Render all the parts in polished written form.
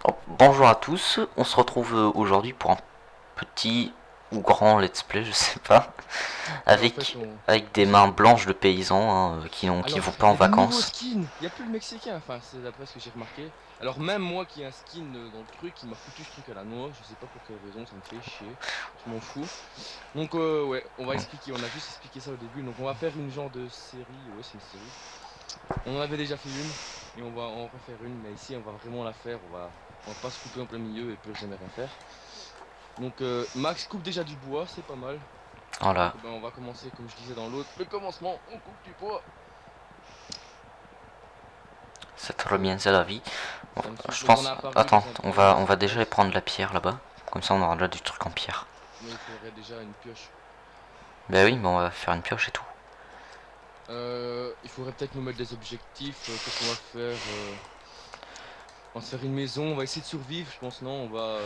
Oh, bonjour à tous, on se retrouve aujourd'hui pour un petit ou grand let's play, je sais pas, Ouais, en fait, avec on des se mains retrouve. blanches de paysans qui Alors, vont pas il en y a des nouveaux vacances. skins. Il n'y a plus le mexicain, enfin, c'est d'après ce que j'ai remarqué. Alors, même moi qui ai un skin dans le truc, il m'a foutu ce truc à la noix. Je sais pas pour quelle raison, ça me fait chier. Je m'en fous. Donc, ouais, on va expliquer. On a juste expliqué ça au début. Donc, on va faire une genre de série. Ouais, c'est une série. On en avait déjà fait une. Et on va en refaire une. Mais ici, on va vraiment la faire. On va pas se couper en plein milieu et plus jamais rien faire. Donc, Max coupe déjà du bois, c'est pas mal. Voilà, Donc, ben, on va commencer, comme je disais dans l'autre, le commencement. On coupe du bois. c'est trop bien, c'est la vie. Bon, Ça me saoule. je Donc on pense, a apparu attends, les uns on après va, les on va déjà autres. aller prendre la pierre là-bas, comme ça on aura déjà du truc en pierre. Mais il faudrait déjà une pioche. Ben oui, mais on va faire une pioche et tout. Il faudrait peut-être nous mettre des objectifs. Qu'est-ce qu'on va faire on va se faire une maison, on va essayer de survivre, je pense, non? On va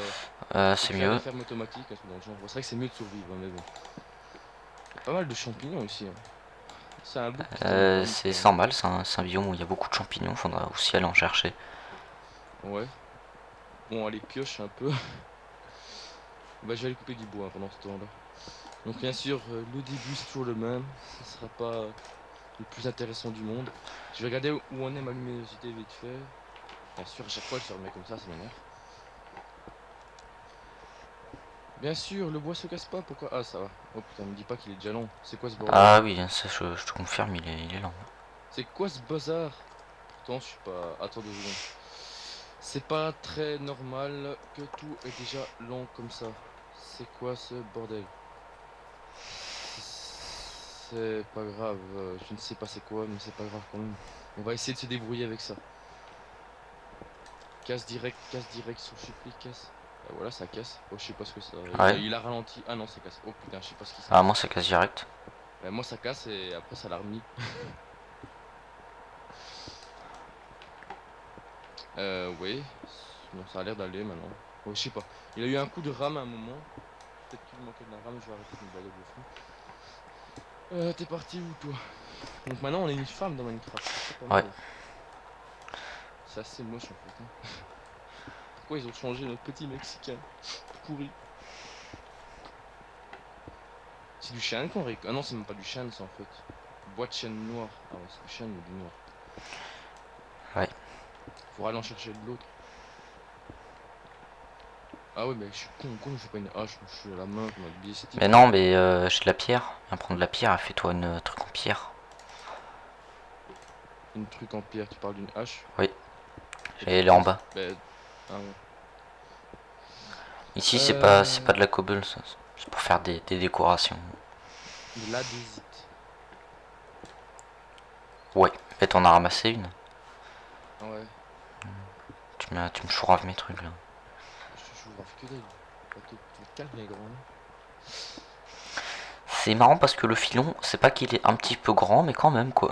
C'est peut-être faire des mieux. fermes automatiques, un truc dans le genre. Bon, c'est vrai que c'est mieux de survivre, hein, mais bon. Il y a pas mal de champignons ici, hein. C'est un beau petit terrain quand même C'est pour. 100 balles, c'est un biome où il y a beaucoup de champignons, faudra aussi aller en chercher. Ouais. Bon, allez, pioche un peu. Bah, je vais aller couper du bois hein, pendant ce temps-là. Donc, bien sûr, le début c'est toujours le même. Ce sera pas le plus intéressant du monde. Je vais regarder où on est ma luminosité vite fait. Bien sûr, à chaque fois, elle se remet comme ça m'énerve. Bien sûr, le bois se casse pas, pourquoi? Ah, ça va. Oh putain, me dis pas qu'il est déjà long. C'est quoi ce bordel? Ah oui, ça je te confirme, il est lent. C'est quoi ce bazar? Pourtant, je suis pas. Attends 2 secondes. C'est pas très normal que tout est déjà lent comme ça. C'est quoi ce bordel? C'est pas grave, je ne sais pas c'est quoi, mais c'est pas grave quand même. On va essayer de se débrouiller avec ça. Casse direct, sur supplie, casse. Ah, voilà, ça casse. Oh, je sais pas ce que ça. Ouais. Il a ralenti. Ah non, ça casse. Oh putain, je sais pas ce qui se Ah moi passe. c'est quasi direct. Bah, moi, ça casse et après, ça l'a remis. Oui. Non, ça a l'air d'aller maintenant. Oh, je sais pas. Il a eu un coup de rame à un moment. Peut-être qu'il manquait de la rame, je vais arrêter de me balader au fond. T'es parti où toi? Donc maintenant on est une femme dans Minecraft, ça c'est pas Ouais. mal. C'est assez moche en fait. Hein. Pourquoi ils ont changé notre petit Mexicain pourri? C'est du chêne qu'on récolte. Ah non, c'est même pas du chêne ça en fait. Bois de chêne noir. Ah ouais, c'est du chêne ou du noir. Ouais. Faudra aller en chercher de l'autre. Ah ouais, mais je suis con, je fais pas une hache, je suis à la main comme un Mais biestique. non, mais j'ai de la pierre. Viens prendre de la pierre et fais-toi une truc en pierre. Une truc en pierre, tu parles d'une hache. Oui, Et elle est en pourquoi bas. bah, ah ouais. Ici c'est pas de Euh... la cobble, c'est pour faire des décorations. De l'adésite. Ouais, en fait on a ramassé une. Ah ouais. Tu me chouraves mes trucs là. Je grave que dalle. Tu te calmes, grand. C'est marrant parce que le filon, c'est pas qu'il est un petit peu grand, mais quand même quoi.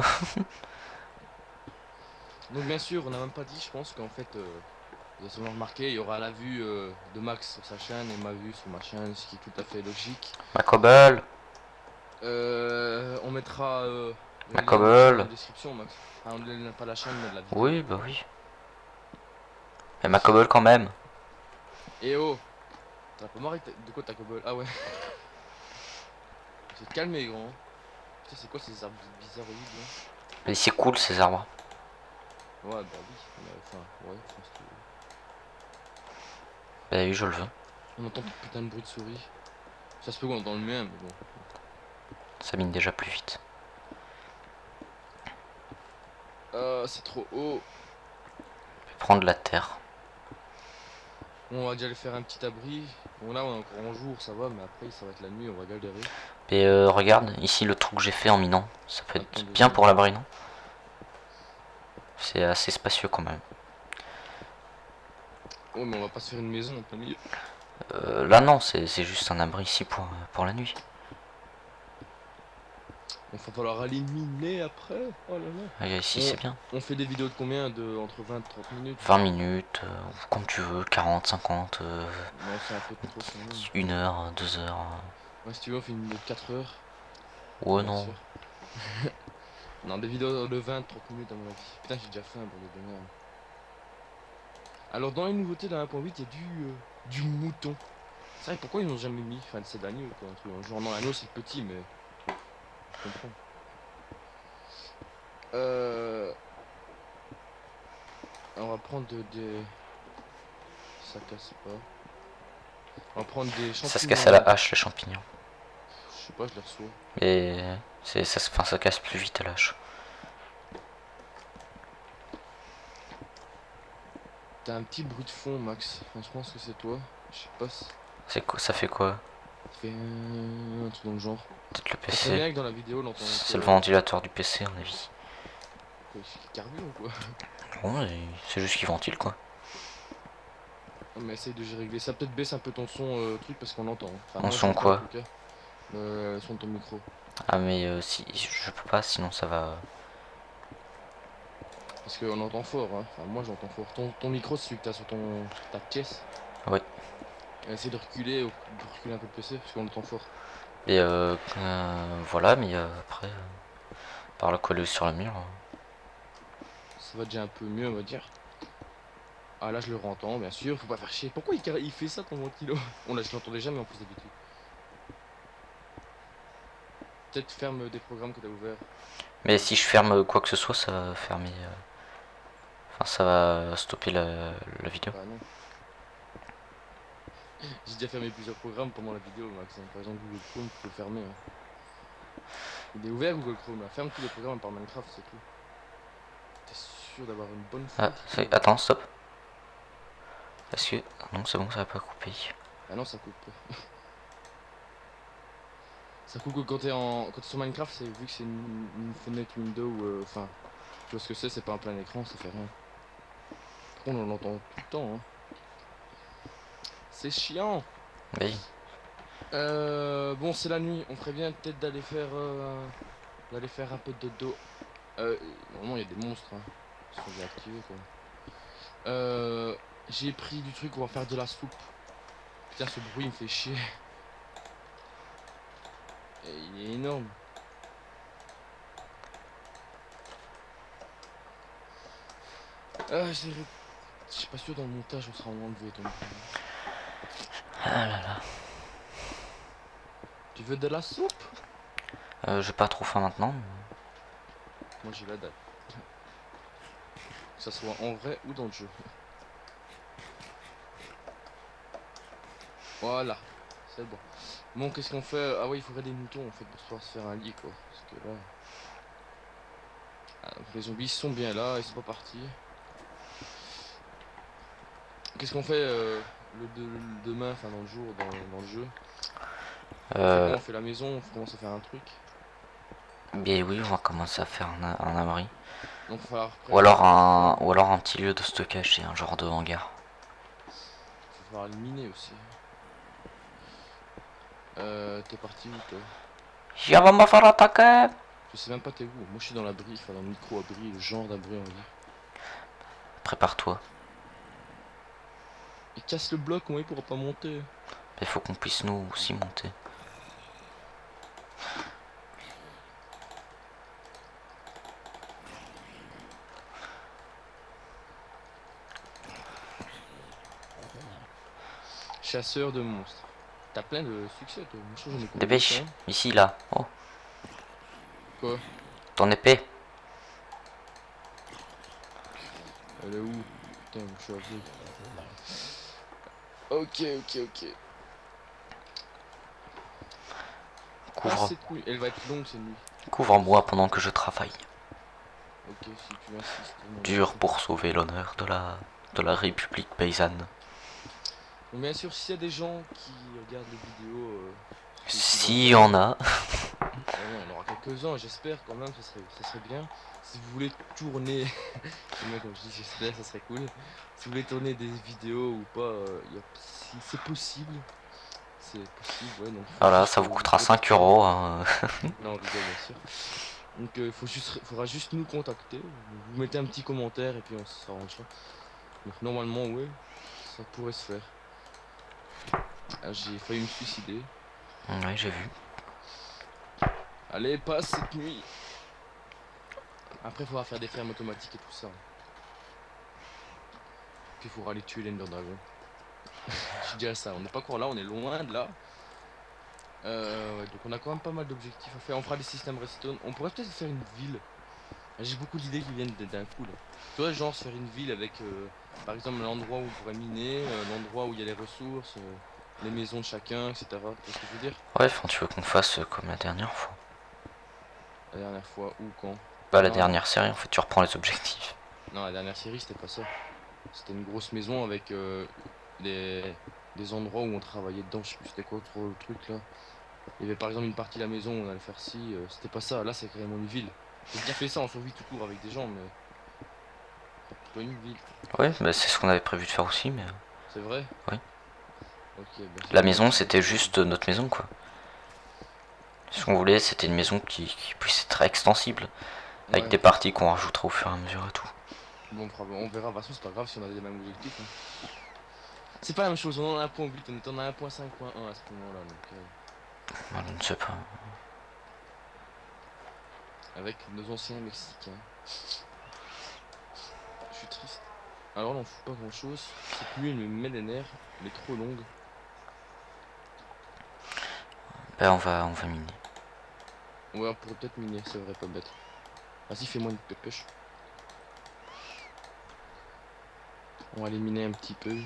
Donc bien sûr, on n'a même pas dit, je pense qu'en fait, vous avez sûrement remarqué, il y aura la vue de Max sur sa chaîne et ma vue sur ma chaîne, ce qui est tout à fait logique. Ma cobble, On mettra ma le lien de la chaîne dans la cobble. description, Max. Enfin, le lien, pas la chaîne, mais de la vidéo. Oui, bah oui. Mais ma cobble quand même. Eh oh, t'as pas marre de quoi ta cobble? Ah ouais, vous êtes calmé, grand. Putain, c'est quoi ces arbres bizarroïdes là? Mais c'est cool ces arbres. Ouais, bah oui, mais enfin, ouais, enfin, Bah oui, je le veux. on entend tout putain de bruit de souris. Ça se peut qu'on entend le mien, mais bon. Ça mine déjà plus vite. Ah, c'est trop haut. Je vais prendre la terre. On va déjà aller faire un petit abri. Bon là on est encore en jour, ça va, mais après ça va être la nuit, on va galérer. Et regarde, ici le trou que j'ai fait en minant. Ça peut Attends être deux bien secondes. pour l'abri, non? C'est assez spacieux quand même. Oh mais on va pas se faire une maison en plein milieu. Là non, c'est juste un abri ici pour la nuit. Il va falloir aller miner après. Oh là là. Ah, ici On, c'est bien. on fait des vidéos de combien? De entre 20 et 30 minutes? 20 minutes, comme tu veux, 40, 50, Non c'est un peu trop quand même. 1 heure, 2 heures. Ouais si tu veux on fait une vidéo de 4 heures, Ouais bien non. sûr. Non des vidéos de 20-30 minutes à mon avis. Putain j'ai déjà faim pour de merde. Alors dans les nouveautés de la 1.8, il y a du mouton. C'est vrai, pourquoi ils n'ont jamais mis, enfin c'est de l'agneau quoi, un truc. Genre non, l'agneau c'est petit mais je comprends. On va prendre des... Ça casse pas. On va prendre des champignons. Ça se casse à la hache, les champignons. Je sais pas, je les reçois. Mais ça casse plus vite à la hache. T'as un petit bruit de fond, Max. Enfin, je pense que c'est toi. Je sais pas si... Ça fait quoi? Ça fait un truc dans le genre. Peut-être le Ça fait bien PC. que dans la vidéo, on entend... C'est le ventilateur du PC, à mon avis. Quoi, il carbure ou quoi? Bon, c'est juste qu'il ventile, quoi. Mais essaye de régler ça. Peut-être baisse un peu ton son truc parce qu'on entend. Enfin, En moi, son j'entends, quoi? en tout cas. Le son de ton micro. Ah, mais si je peux pas, sinon ça va. Parce qu'on entend fort, hein. Enfin, moi j'entends fort. Ton micro, c'est celui que t'as sur ta pièce. Oui. Essaye de reculer un peu le PC parce qu'on entend fort. Et voilà, mais après, par le coller sur le mur. Ça va déjà un peu mieux, on va dire. Ah là, je le entends, bien sûr. Faut pas faire chier. Pourquoi il fait ça ton ventilo? Je l'entendais jamais en plus d'habitude. Peut-être ferme des programmes que t'as ouverts. Mais si je ferme quoi que ce soit, ça va fermer. Enfin, ça va stopper la vidéo. Bah non. J'ai déjà fermé plusieurs programmes pendant la vidéo, Max. Par exemple, Google Chrome, tu peux le fermer. Hein. Il est ouvert Google Chrome là. Ferme tous les programmes par Minecraft, c'est tout. T'es sûr d'avoir une bonne Ah, fenêtre attends, stop. Parce que. Non, c'est bon, ça va pas couper. Ah non, ça coupe. Ça coupe que quand t'es sur Minecraft, c'est vu que c'est une fenêtre window ou enfin, tu vois ce que c'est pas un plein écran, ça fait rien. Par contre, on l'entend tout le temps. Hein. C'est chiant. Oui. Bon, c'est la nuit. On ferait bien peut-être d'aller faire un peu de dodo. Normalement, il y a des monstres. Hein. Ils sont désactivés quoi. J'ai pris du truc, on va faire de la soupe. Putain, ce bruit il me fait chier. Et il est énorme. Je suis pas sûr dans le montage on sera enlevé donc. Ah là là. Tu veux de la soupe? J'ai pas trop faim maintenant. Moi j'ai la dalle. Que ça soit en vrai ou dans le jeu. Voilà, c'est bon. Bon, qu'est-ce qu'on fait? Ah oui, il faudrait des moutons en fait pour pouvoir se faire un lit quoi. Parce que là. Ah, les zombies sont bien là, ils sont pas partis. Qu'est-ce qu'on fait demain, enfin dans le jour, dans le jeu? On fait la maison, on commence à faire un truc. Bien oui, on va commencer à faire un abri. Donc, il va Ou alors un petit lieu de stockage, c'est un genre de hangar. Il va falloir le miner aussi. T'es parti où toi? Je vais me faire attaquer. Je sais même pas t'es où. Moi je suis dans l'abri, enfin dans le micro-abri, le genre d'abri on va dire. Prépare-toi. Il casse le bloc, moi il pourra pas monter. Il faut qu'on puisse nous aussi monter. Chasseur de monstres. T'as plein de succès toi. Moi je trouve que j'en ai combien, Dépêche, hein. ici, là. Oh, Quoi? ton épée. Elle est où? Putain, je suis aveugle. Ok. Ah, cette nuit, elle va être longue cette nuit. Couvre-moi pendant que je travaille. Ok, si tu insistes. Dur pour sauver l'honneur de la République paysanne. Bon, bien sûr, s'il y a des gens qui regardent les vidéos. S'il y en a. On aura quelques-uns, j'espère quand même, ça serait bien. Si vous voulez tourner, moi comme je dis j'espère, ça serait cool. Si vous voulez tourner des vidéos ou pas, si c'est possible, ouais. Donc, Voilà, ça vous coûtera 5 euros. Hein. Non, on rigole bien sûr. Donc faudra juste nous contacter. Vous mettez un petit commentaire et puis on s'arrangera. Donc normalement ouais, ça pourrait se faire. Ah, j'ai failli me suicider. Ouais, j'ai vu. Allez, passe cette nuit. Après, il faudra faire des fermes automatiques et tout ça. qu'il faudra aller tuer l'Ender Dragon. Je dirais ça, on n'est pas encore là, on est loin de là. Ouais, donc on a quand même pas mal d'objectifs à faire. On fera des systèmes redstone. On pourrait peut-être faire une ville. J'ai beaucoup d'idées qui viennent d'un coup là. Tu vois, genre faire une ville avec par exemple l'endroit où on pourrait miner, l'endroit où il y a les ressources, les maisons de chacun, etc. Tu vois ce que je veux dire? Ouais, enfin, tu veux qu'on fasse comme la dernière fois. La dernière fois, ou quand? Pas la Ah, dernière série, en fait, tu reprends les objectifs. non, la dernière série, c'était pas ça. C'était une grosse maison avec des endroits où on travaillait dedans. Je sais plus c'était quoi trop le truc là. Il y avait par exemple une partie de la maison où on allait faire ci. C'était pas ça. Là, c'est carrément une ville. J'ai déjà fait ça en survie tout court avec des gens, mais c'est pas une ville. Ouais, bah, c'est ce qu'on avait prévu de faire aussi, mais... C'est vrai? Oui. Ok, bah, La maison, c'était juste notre maison, quoi. Ce qu'on voulait, c'était une maison qui puisse être extensible, avec ouais. des parties qu'on rajoutera au fur et à mesure et tout. Bon, on verra. De toute façon, c'est pas grave si on a les mêmes objectifs. Hein. C'est pas la même chose. On en a 1.8, on est en a 1.5.1 à ce moment-là. Donc, Je ne sais pas. avec nos anciens Mexicains. Je suis triste. Alors là, on fout pas grand chose. Cette nuit, elle me met les nerfs. Elle est trop longue. Ben, on va miner. Ouais, on pourrait peut-être miner, c'est vrai, pas bête. Vas-y, fais-moi une pêche. On va aller miner un petit peu.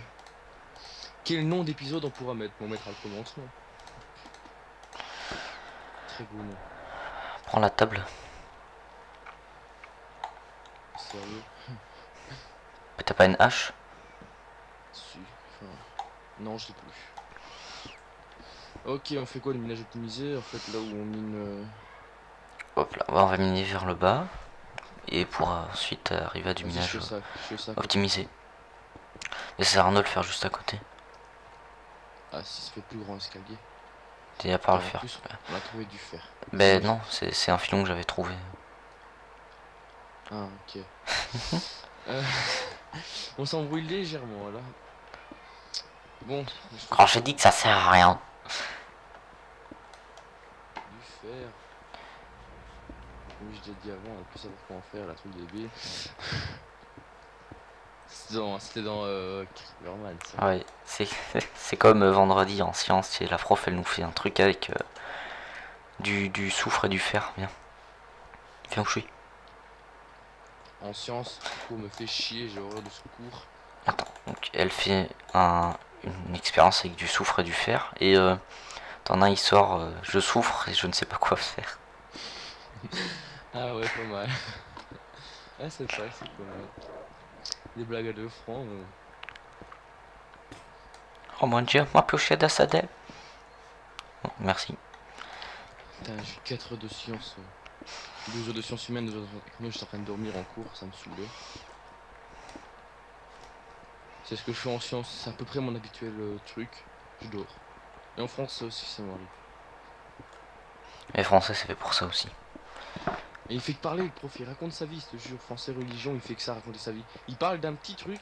Quel nom d'épisode on pourra mettre? On mettra le commencement. Très beau nom. Prends la table. Sérieux? Mais t'as pas une hache? Si. Enfin, non, je l'ai plus. Ok, on fait quoi le minage optimisé? En fait, là où on mine. Hop là, on va miner vers le bas. Et pour ensuite arriver à du Vas-y, minage je fais ça. optimisé. Et ça sert à rien de le faire juste à côté. Ah, si ça fait plus grand escalier. T'es à part En le faire. plus, on a trouvé du fer. Ben non, c'est un filon que j'avais trouvé. Ah, ok. Euh, on s'embrouille légèrement là. Bon, Quand j'ai dit que ça sert à rien. du fer. Comme je l'ai dit avant, on a pu savoir comment faire la truc des baies. C'était dans Creeperman ça. Ouais, c'est comme vendredi en sciences, et la prof elle nous fait un truc avec du soufre et du fer. Viens où je suis. En sciences, ce cours me fait chier, j'ai horreur de ce cours. Attends, donc elle fait une expérience avec du soufre et du fer, et t'en as il sort je souffre et je ne sais pas quoi faire. Ah ouais, pas mal. Ah, c'est pas mal. Des blagues à 2 francs. Oh mon dieu, ma pochette à Sadel. Bon, merci. Putain, j'ai 4 heures de sciences. 12 heures de sciences humaines, 2 heures de techno, j'étais en train de dormir en cours, ça me saoulait. C'est ce que je fais en sciences, c'est à peu près mon habituel truc. Je dors. Et en France, ça aussi, ça m'arrive. Les Français c'est fait pour ça aussi. Et il fait que parler, le prof, il raconte sa vie, je te jure, français, religion, il fait que ça, raconter sa vie. Il parle d'un petit truc,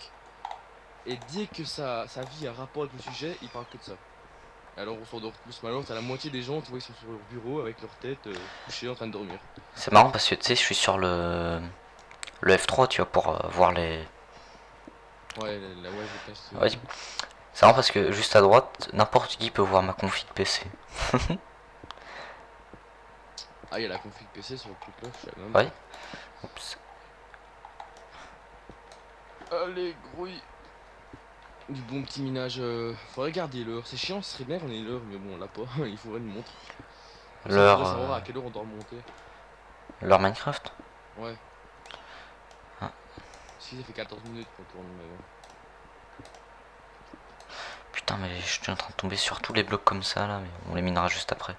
et dès que sa vie a rapport avec le sujet, il parle que de ça. Alors on s'endort tous, mais alors t'as la moitié des gens, tu vois, ils sont sur leur bureau avec leur tête couchée en train de dormir. C'est marrant parce que tu sais, je suis sur le F3, tu vois, pour voir les... Ouais, ouais, je passe. Ouais, c'est marrant parce que juste à droite, n'importe qui peut voir ma config PC. Ah, il y a la config PC sur le truc là, je sais même Ouais. Oups. pas. Allez, grouille. Du bon petit minage. Faudrait garder l'heure. C'est chiant, ce serait bien qu'on ait l'heure, mais bon, on l'a pas. Il faudrait une montre. On faudrait savoir à quelle heure on doit remonter. Leur Minecraft. Ouais. Ah. Si, ça fait 14 minutes qu'on tourne, mais bon. Putain, mais je suis en train de tomber sur tous les blocs comme ça là, mais on les minera juste après.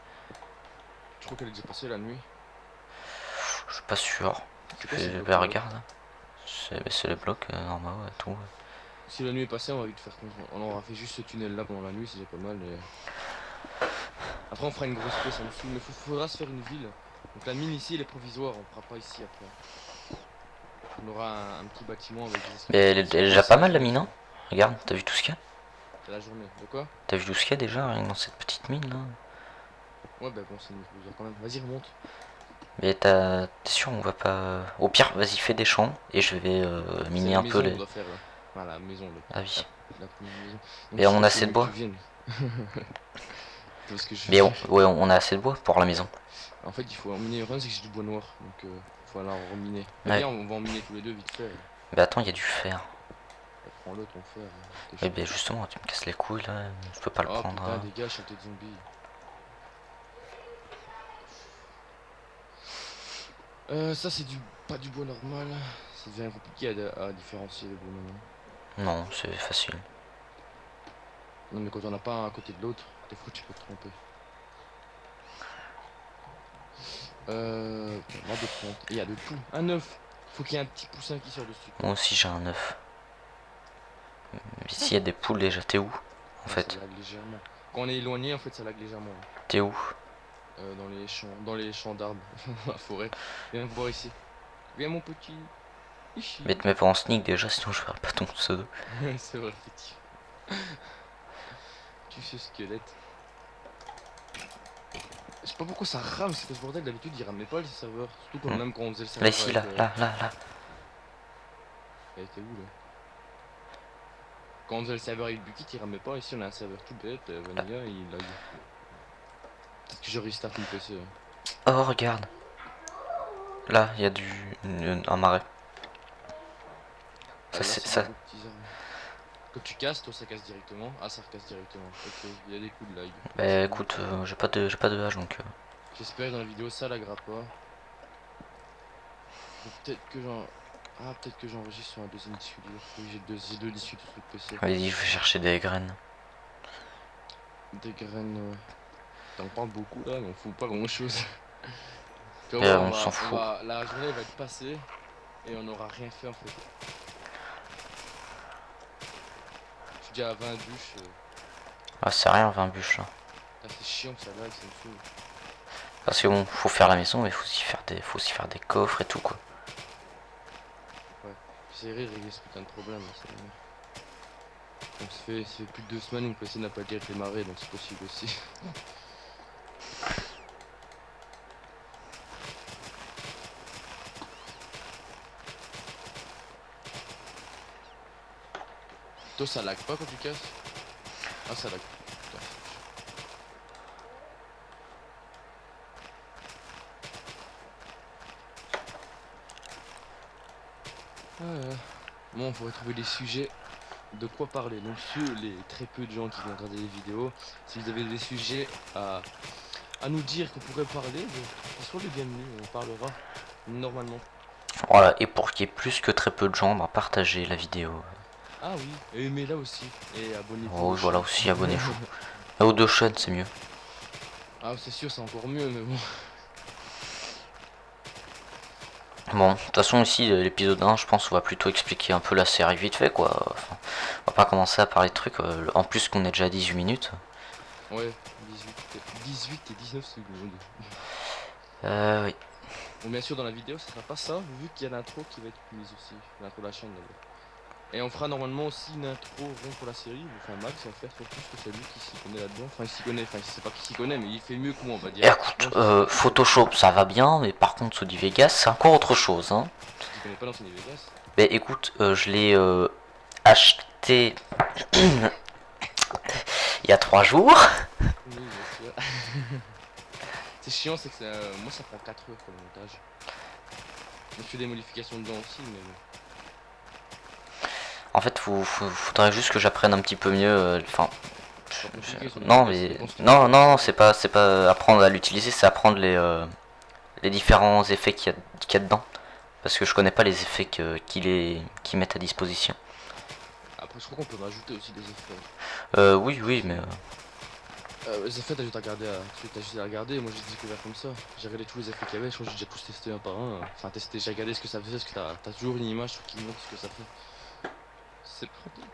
Je crois qu'elle est déjà passée la nuit. Je suis pas sûr. C'est quoi ces blocs, Regarde. C'est les blocs normaux et tout. Si la nuit est passée, on va vite faire comme ça. On aura fait juste ce tunnel là pendant la nuit, c'est déjà pas mal. Après, on fera une grosse pièce en dessous, mais faudra se faire une ville. Donc la mine ici, elle est provisoire, on fera pas ici après. On aura un petit bâtiment avec des Mais elle est déjà pas mal la mine, hein. Regarde, t'as vu tout ce qu'il y a? C'est la journée. De quoi? T'as vu tout ce qu'il y a déjà rien que dans cette petite mine là? Ouais, bah bon, c'est une provisoire quand même. Vas-y, remonte. Mais t'es sûr on va pas... Au pire, vas-y fais des champs et je vais miner un peu les... Faire, là. Enfin, la maison, Ah oui. la première maison. Mais on a assez de bois. Parce que je Mais ouais, on a assez de bois pour la maison. En fait, il faut en miner. Le problème, c'est que j'ai du bois noir. Donc, faut aller en reminer. Mais Ouais. viens, on va en miner tous les deux vite fait. Mais attends, il y a du fer. Prends-le, ton fer. Oui, ben justement, tu me casses les couilles là. Je peux pas le Oh prendre. putain, des gars, chanter de zombies. Ça, c'est pas du bois normal. Ça devient compliqué à différencier les bois maintenant. Non, c'est facile. Non, mais quand on n'a pas un à côté de l'autre, des fois tu peux te tromper. Là, des plantes. Il y a de tout. Un œuf. Faut qu'il y ait un petit poussin qui sort dessus. Moi aussi j'ai un œuf. Mais s'il y a des poules déjà, t'es où en fait? Ça lag légèrement. Quand on est éloigné, en fait, ça lag légèrement. T'es où? Dans les champs d'arbres, dans la forêt. Viens voir ici. Viens mon petit. Ici. Mais te mets pas en sneak déjà, sinon je ferai pas ton pseudo. C'est vrai, effectivement. Tu sais squelette. Je sais pas pourquoi ça rame, c'est ce bordel. D'habitude, il ramait pas les serveurs. Surtout même quand on faisait le serveur. Là, ici, là, là. Elle était où là? Quand on faisait le serveur avec Bucket, il ramait pas. Ici, on a un serveur tout bête, Vanilla, et il lag. Peut-être que je restart mon PC. Oh, regarde. Là, il y a un marais. Ah, Ça, là, c'est ça. Quand tu casses, toi ça casse directement. Ah, ça recasse directement. Ok, il y a des coups de lag. Bah écoute, j'ai pas de hache donc. J'espère que dans la vidéo ça laggera pas. Peut-être que peut-être que j'enregistre sur un deuxième disque dur. Oui, j'ai deux disques sur le PC. Vas-y, je vais chercher des graines. Des graines. T'en parles beaucoup là, mais on fout pas grand chose. On s'en fout. La journée va être passée et on n'aura rien fait en fait. Je suis déjà à 20 bûches. Ah, c'est rien, 20 bûches là. C'est chiant que ça lag, ça me saoule. Parce que bon, faut faire la maison, mais faut aussi faire des coffres et tout quoi. Ouais, j'essaierai de régler ce putain de problème. Donc ça fait plus de 2 semaines que mon PC n'a pas été démarré, donc c'est possible aussi. Toi ça lag pas quand tu casses? Ah ça lag. Putain. Bon, on pourrait trouver des sujets de quoi parler. Donc les très peu de gens qui vont regarder les vidéos, si vous avez des sujets à nous dire qu'on pourrait parler, soyez les bienvenus, on parlera normalement. Voilà, et pour qu'il y ait plus que très peu de gens, bah, partagez la vidéo. Ah oui, et aimez-la aussi, et abonnez-vous. Oh, voilà aussi, abonnez-vous. Aux deux chaînes, c'est mieux. Ah, c'est sûr, c'est encore mieux, mais bon. Bon, de toute façon, ici, l'épisode 1, je pense qu'on va plutôt expliquer un peu la série vite fait, quoi. Enfin, on va pas commencer à parler de trucs, en plus qu'on est déjà à 18 minutes. Ouais, 18 et 19 secondes. Oui. Bon, bien sûr, dans la vidéo, ce sera pas ça, vu qu'il y a l'intro qui va être mise aussi. L'intro de la chaîne, d'abord. Et on fera normalement aussi une intro rond pour la série. Enfin, Max va faire surtout que c'est lui qui s'y connaît là-dedans. Enfin, il s'y connaît, enfin, je sais pas qui s'y connaît, mais il fait mieux que moi, on va dire. Écoute, Photoshop, ça va bien, mais par contre, Sony Vegas, c'est encore autre chose, hein. Tu connais pas dans Sony Vegas? Mais écoute, je l'ai acheté il y a 3 jours. Oui, bien sûr. C'est chiant, c'est que moi ça prend 4 heures pour le montage. Je fais des modifications dedans aussi, mais bon. En fait, faudrait juste que j'apprenne un petit peu mieux. Enfin, Non, mais non, c'est pas apprendre à l'utiliser, c'est apprendre les différents effets qu'il y a dedans. Parce que je connais pas les effets qu'ils mettent à disposition. Après, je crois qu'on peut rajouter aussi des effets. Oui, mais. Les effets, t'as juste à regarder. Moi, j'ai découvert comme ça. J'ai regardé tous les effets qu'il y avait. Je crois que j'ai déjà tous testé un par un. Enfin, testé, j'ai regardé ce que ça faisait. Parce que t'as toujours une image qui montre ce que ça fait. C'est pratique.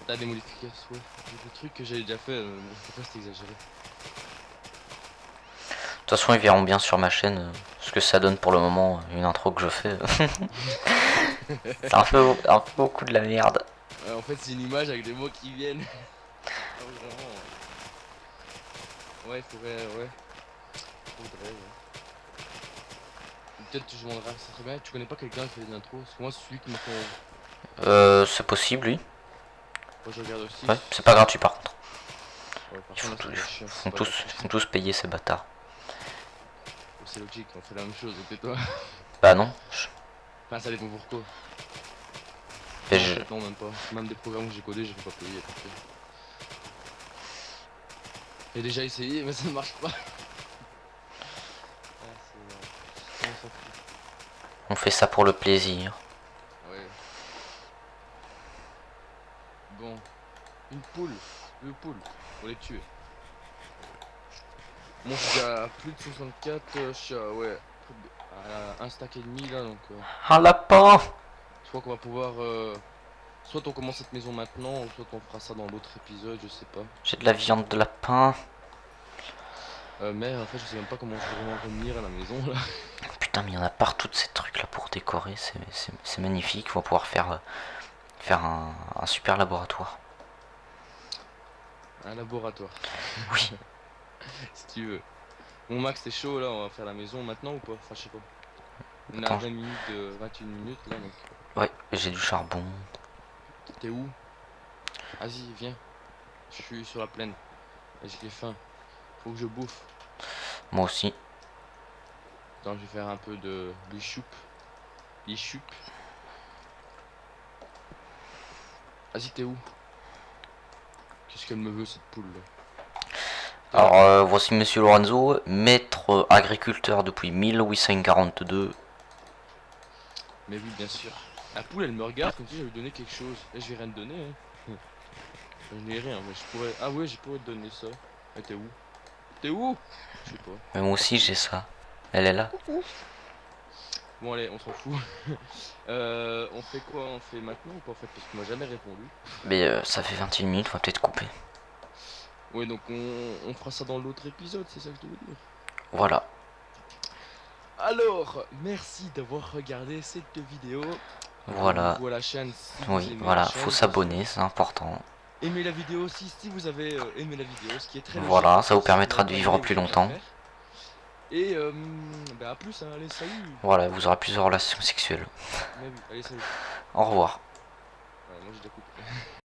T'as des modifications, ouais. Des trucs que j'ai déjà fait. Faut pas, c'est exagéré. De toute façon, ils verront bien sur ma chaîne ce que ça donne pour le moment, une intro que je fais. C'est un peu beaucoup de la merde. En fait, c'est une image avec des mots qui viennent. Ah, vraiment. Ouais, il faudrait, ouais. Faudrait, ouais. Peut-être que je demanderai, ça serait bien. Tu connais pas quelqu'un qui fait des intros? Parce que moi, c'est celui qui m'a fait. C'est possible, oui. Moi je regarde aussi. Ouais, c'est pas gratuit par contre. Ouais, par Ils font, contre, là, tous, ça va chier, c'est font pas tous, gratuit. font tous payer ces bâtards. Oh, c'est logique, on fait la même chose, donc toi. Bah non. Enfin, ça dépend pourquoi. Mais Non, en je- fait, non, même pas. Même des programmes que j'ai codés, je fais pas payer. J'ai déjà essayé, mais ça ne marche pas. Ah, c'est. On s'en fout. On fait ça pour le plaisir. Ouais. Bon. Une poule. Deux poules. Faut les tuer. Bon, je suis à plus de 64. Je suis à, ouais. À un stack et demi là, donc. Un lapin! Je crois qu'on va pouvoir. Soit on commence cette maison maintenant, ou soit on fera ça dans l'autre épisode, je sais pas. J'ai de la viande de lapin. Mais en fait, je sais même pas comment je vais vraiment revenir à la maison là. Putain, mais il y en a partout de ces trucs là pour décorer. C'est magnifique. On va pouvoir faire un super laboratoire. Un laboratoire. Oui. Si tu veux. Bon, Max, t'es chaud là, on va faire la maison maintenant ou pas? Enfin, je sais pas. On est à Attends. 20 minutes, 21 minutes là donc. Ouais, j'ai du charbon. T'es où? Vas-y, viens. Je suis sur la plaine. J'ai faim. Faut que je bouffe. Moi aussi. Attends, je vais faire un peu de bichoup. Bichoup. Vas-y, t'es où? Qu'est-ce qu'elle me veut cette poule là? Alors, voici Monsieur Lorenzo, maître agriculteur depuis 1842. Mais oui, bien sûr. La poule, elle me regarde comme si j'avais donné quelque chose. Et je vais rien te donner, hein. Je n'ai rien, mais je pourrais. Ah ouais, je pourrais te donner ça. Mais t'es où? T'es où? Je sais pas. Mais moi aussi j'ai ça. Elle est là. Bon, allez, on s'en fout. On fait quoi? On fait maintenant ou pas en fait? Parce que m'a jamais répondu. Mais ça fait 21 minutes, on va peut-être couper. Ouais, donc on fera ça dans l'autre épisode, c'est ça que je veux dire. Voilà. Alors, merci d'avoir regardé cette vidéo. Voilà. Abonnez-vous à la chaîne si vous Oui, aimez voilà. la chaîne. Faut s'abonner, c'est important. Aimez la vidéo aussi si vous avez aimé la vidéo, ce qui est très logique. Voilà, ça vous Si permettra n'avez de pas vivre aimé, plus vous avez longtemps. qu'à faire. Et bah à plus, hein, allez, salut. Voilà, vous aurez plusieurs relations sexuelles. Mais oui, allez, salut. Au revoir. Ouais, moi j'ai déjà coupé.